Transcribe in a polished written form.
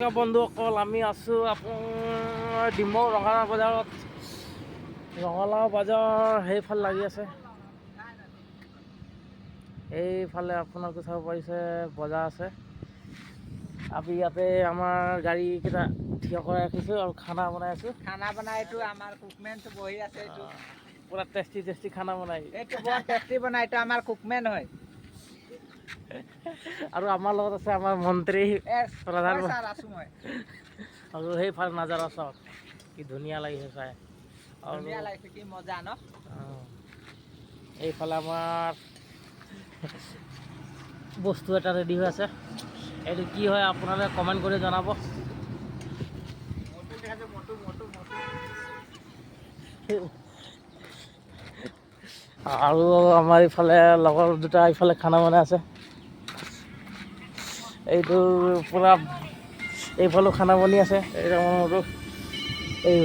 বন্ধুসকল, আমি আছোঁ আপোনাৰ ডিমৌ ৰঙালাও বজাৰত। ৰঙালাও বজাৰ সেইফালে লাগি আছে, এইফালে আপোনালোকে চাব পাৰিছে বজাৰ আছে। আমি ইয়াতে আমাৰ গাড়ীকেইটা থিয় কৰাই ৰাখিছোঁ আৰু খানা বনাই আছোঁ। খানা বনাই এইটো আমাৰ কুকমেনটো বহি আছে। এইটো পুৰা টেষ্টি খানা বনাই, এইটো বৰ টেষ্টি বনাই, এইটো আমাৰ কুকমেন হয়। আৰু আমাৰ লগত আছে আমাৰ মন্ত্ৰী প্ৰধান, মই আৰু সেইফালে নাজাৰা চাওক কি ধুনীয়া লাগিছে চাই, আৰু ধুনীয়া লাগিছে, কি মজা ন। এইফালে আমাৰ বস্তু এটা ৰেডি হৈ আছে। এইটো কি হয় আপোনালোকে কমেণ্ট কৰি জনাব। আৰু আমাৰ ইফালে লগৰ দুটা ইফালে খানা বনাই আছে। এইটো পূৰা এইফালেও খানা বনি আছে। এই